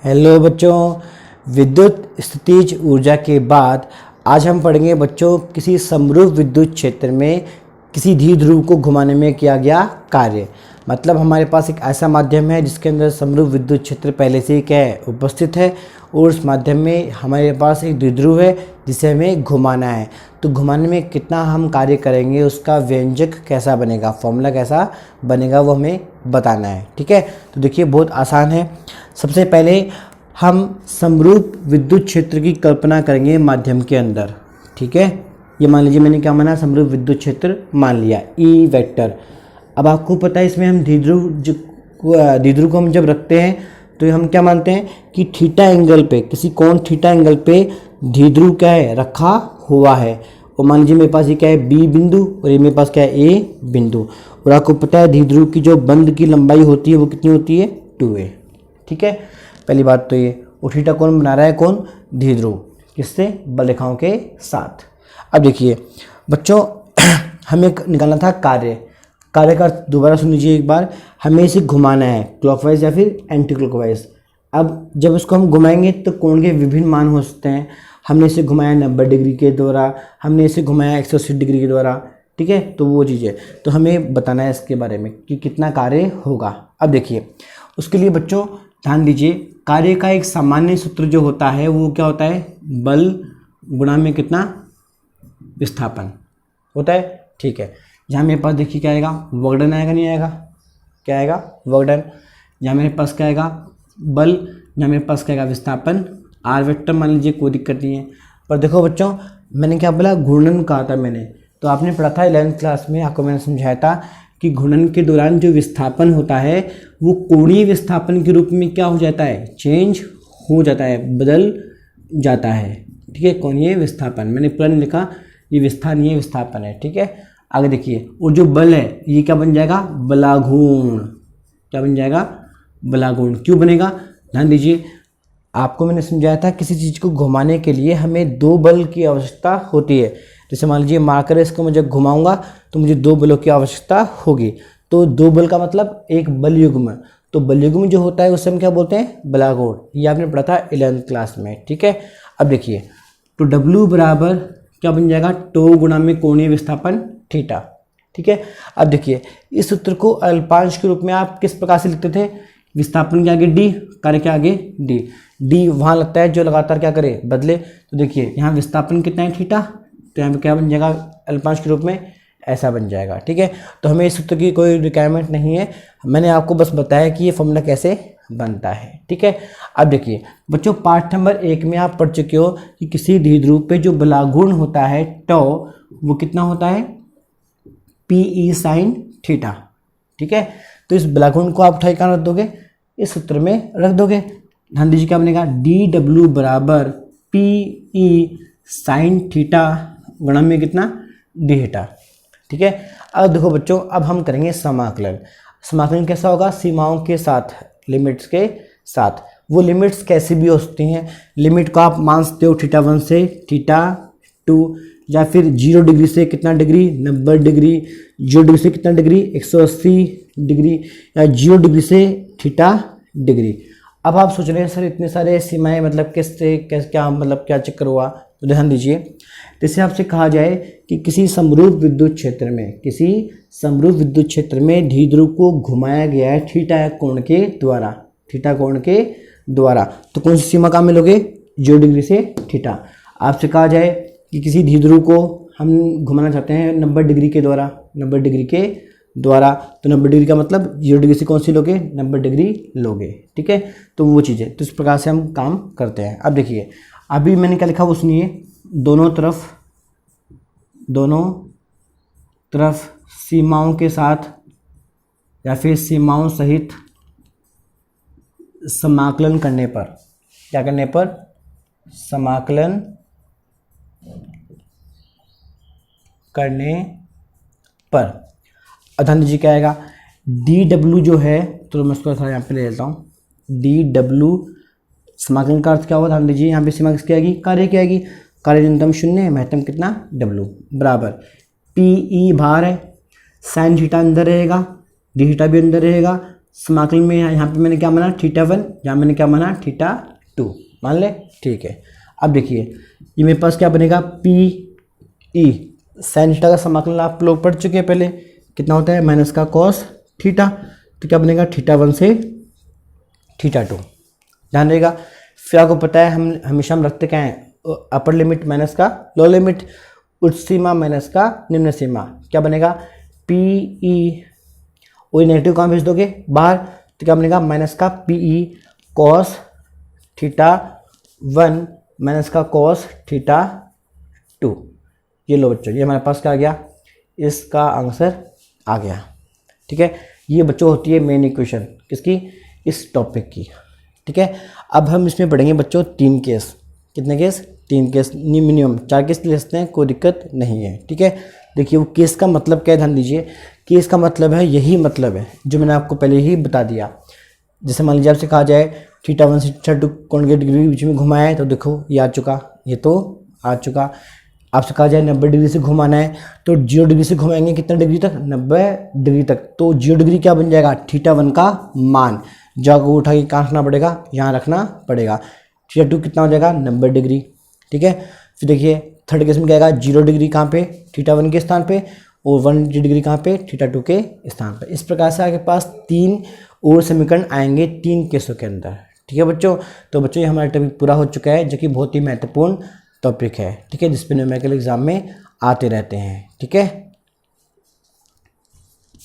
Hello बच्चों, विद्युत स्थितिज ऊर्जा के बाद आज हम पढ़ेंगे बच्चों किसी समरूप विद्युत क्षेत्र में किसी द्विध्रुव को घुमाने में किया गया कार्य। मतलब हमारे पास एक ऐसा माध्यम है जिसके अंदर समरूप विद्युत क्षेत्र पहले से ही क्या है उपस्थित है और उस माध्यम में हमारे पास एक द्विध्रुव है जिसे हमें घुमाना है। तो घुमाने में कितना हम कार्य करेंगे, उसका व्यंजक कैसा बनेगा, फॉर्मूला कैसा बनेगा, वो हमें बताना है। ठीक है, तो देखिए बहुत आसान है। सबसे पहले हम समरूप विद्युत क्षेत्र की कल्पना करेंगे माध्यम के अंदर। ठीक है, ये मान लीजिए मैंने क्या माना, समरूप विद्युत क्षेत्र मान लिया ई वेक्टर। अब आपको पता है इसमें हम द्विध्रुव को हम जब रखते हैं तो हम क्या मानते हैं कि थीटा एंगल पे, किसी कोण थीटा एंगल पे द्विध्रुव क्या है रखा हुआ है। और मान लीजिए मेरे पास ये क्या है बी बिंदु और ये मेरे पास क्या है ए बिंदु। और आपको पता है द्विध्रुव की जो बंध की लंबाई होती है वो कितनी होती है 2a। ठीक है, पहली बात तो ये। और थीटा कोण बना रहा है कौन, द्विध्रुव, किससे, बल रेखाओं के साथ। अब देखिए बच्चों हमें निकालना था कार्य का दोबारा सुन लीजिए एक बार। हमें इसे घुमाना है क्लॉकवाइज या फिर एंटी क्लॉकवाइज। अब जब इसको हम घुमाएंगे तो कोण के विभिन्न मान हो सकते हैं। हमने इसे घुमाया 90 डिग्री के द्वारा, हमने इसे घुमाया 180 डिग्री के द्वारा। ठीक है, तो वो चीज़ें तो हमें बताना है इसके बारे में कि कितना कार्य होगा। अब देखिए उसके लिए बच्चों ध्यान दीजिए, कार्य का एक सामान्य सूत्र जो होता है वो क्या होता है, बल गुणा में कितना, विस्थापन होता है। ठीक है, यहाँ मेरे पास देखिए क्या आएगा, वर्कडन आएगा, नहीं आएगा, क्या आएगा, वर्कडन। यहाँ मेरे पास क्या आएगा, बल। यहाँ मेरे पास क्या आएगा, विस्थापन। आर वेक्टर मान लीजिए, कोई दिक्कत नहीं है। पर देखो बच्चों मैंने क्या बोला, घूर्णन कहा था मैंने, तो आपने पढ़ा था 11th क्लास में, आपको मैंने समझाया था कि घूर्णन के दौरान जो विस्थापन होता है वो कोणीय विस्थापन के रूप में क्या हो जाता है, चेंज हो जाता है, बदल जाता है। ठीक है, कोणीय विस्थापन मैंने पूरा नहीं लिखा, ये विस्थानीय विस्थापन है। ठीक है, आगे देखिए, और जो बल है ये क्या बन जाएगा, बलाघूर्ण। क्या बन जाएगा, बलाघूर्ण। क्यों बनेगा, ध्यान दीजिए, आपको मैंने समझाया था किसी चीज़ को घुमाने के लिए हमें दो बल की आवश्यकता होती है। जैसे मान लीजिए मार्कर है, इसको मैं जब घुमाऊंगा तो मुझे दो बलों की आवश्यकता होगी। तो दो बल का मतलब एक बल युग्म, तो बल युग्म जो होता है उसे हम क्या बोलते हैं, बलाघूर्ण। ये आपने पढ़ा था 11th क्लास में। ठीक है, अब देखिए तो W बराबर क्या बन जाएगा, टो गुणा में कोणीय विस्थापन थीटा। ठीक है, अब देखिए इस सूत्र को अल्पांश के रूप में आप किस प्रकार से लिखते थे, विस्थापन के आगे d, कार्य के आगे d। d वहाँ लगता है जो लगातार क्या करे, बदले। तो देखिए यहाँ विस्थापन कितना है, थीटा, तो यहाँ पे क्या बन जाएगा, अल्पांश के रूप में ऐसा बन जाएगा। ठीक है, तो हमें इस सूत्र की कोई रिक्वायरमेंट नहीं है, मैंने आपको बस बताया कि ये फॉर्मूला कैसे बनता है। ठीक है, अब देखिए बच्चों पाठ नंबर 1 में आप पढ़ चुके हो कि किसी द्विध्रुव पे जो बलाघूर्ण होता है टो, वो कितना होता है, PE साइन थीटा। ठीक है, तो इस बलाघूर्ण को आप उठाई कहाँ रख दोगे, इस सूत्र में रख दोगे। ध्यान दीजिए क्या बनेगा, DW बराबर PE साइन थीटा गुणा में कितना, d थीटा। ठीक है, अब देखो बच्चों अब हम करेंगे समाकलन। समाकलन कैसा होगा, सीमाओं के साथ, लिमिट्स के साथ। वो लिमिट्स कैसी भी हो सकती हैं, लिमिट को आप मान सकते हो θ1 से θ2, या फिर 0 डिग्री से कितना डिग्री, 90 डिग्री, 0 डिग्री से कितना डिग्री, 180 डिग्री, या 0 डिग्री से θ डिग्री। अब आप सोच रहे हैं सर इतने सारे सीमाएं मतलब किससे क्या मतलब क्या चक्कर हुआ, तो ध्यान दीजिए, जैसे आपसे कहा जाए कि किसी समरूप विद्युत क्षेत्र में, किसी समरूप विद्युत क्षेत्र में द्विध्रुव को घुमाया गया है थीटा कोण के द्वारा, थीटा कोण के द्वारा, तो कौन सी सीमा कहाँ मिलोगे, 0 डिग्री से थीटा। आपसे कहा जाए कि किसी द्विध्रुव को हम घुमाना चाहते हैं 90 डिग्री के द्वारा, 90 डिग्री के द्वारा, तो 90 डिग्री का मतलब 0 डिग्री से कौन सी लोगे, 90 डिग्री लोगे। ठीक है, तो वो चीज़ें, तो इस प्रकार से हम काम करते हैं। अब देखिए अभी मैंने क्या लिखा वो सुनिए, दोनों तरफ सीमाओं के साथ या फिर सीमाओं सहित समाकलन करने पर, क्या करने पर, समाकलन करने पर, ध्यान दीजिए क्या आएगा, DW जो है, तो मैं उसको थोड़ा यहाँ पे ले लेता हूँ, DW समाकलन का अर्थ क्या होगा, ध्यान दीजिए यहाँ पे सीमा किसकी आएगी, कार्य की आएगी, कार्य न्यूनतम 0, महत्तम कितना, W बराबर PE भार है, साइन थीटा अंदर रहेगा, d थीटा भी अंदर रहेगा, समाकलन में यहाँ पे मैंने क्या माना θ1, यहाँ मैंने क्या माना θ2, मान ले, ठीक है। अब देखिए ये मेरे पास क्या बनेगा पी ई, साइन थीटा का समाकलन आप लोग पढ़ चुके हैं पहले, कितना होता है माइनस का कॉस थीटा, तो क्या बनेगा θ1 से θ2, ध्यान रहेगा। फिर आपको पता है हम हमेशा रखते क्या है अपर लिमिट माइनस का लोअर लिमिट, उच्च सीमा माइनस का निम्न सीमा, क्या बनेगा पी ई, वही नेगेटिव कहाँ भेज दोगे बाहर, तो क्या बनेगा माइनस का पी ई कॉस θ1 माइनस का कॉस θ2। ये लो बच्चों, ये हमारे पास क्या आ गया, इसका आंसर आ गया, ठीक है। ये बच्चों होती है मेन इक्वेशन किसकी, इस टॉपिक की, ठीक है। अब हम इसमें पढ़ेंगे बच्चों 3 केस, कितने केस, 3 केस, मिनिमम 4 केस ले सकते हैं, कोई दिक्कत नहीं है, ठीक है। देखिए वो केस का मतलब क्या है, ध्यान दीजिए, केस का मतलब है यही मतलब है जो मैंने आपको पहले ही बता दिया। जैसे मान लीजिए आपसे कहा जाए θ1 से θ2 कौन के डिग्री बीच में घुमाया है, तो देखो ये आ चुका, ये तो आ चुका। आपसे कहा जाए 90 डिग्री से घुमाना है, तो 0 डिग्री से घुमाएंगे कितना डिग्री तक, 90 डिग्री तक, तो 0 डिग्री क्या बन जाएगा θ1 का मान, जगह को उठा के कहाँ रखना पड़ेगा, यहाँ रखना पड़ेगा। θ2 कितना हो जाएगा 90 डिग्री, ठीक है। फिर देखिए थर्ड केस में क्या आएगा 0 डिग्री कहाँ पे, θ1 के स्थान पे, और 180 डिग्री कहाँ पे, θ2 के स्थान पे। इस प्रकार से आपके पास 3 और समीकरण आएंगे 3 केसों के अंदर, ठीक है बच्चों। तो बच्चों ये हमारा टॉपिक पूरा हो चुका है, जो कि बहुत ही महत्वपूर्ण टॉपिक है, ठीक है, जिस पे न्यूमेरिकल एग्जाम में आते रहते हैं, ठीक है।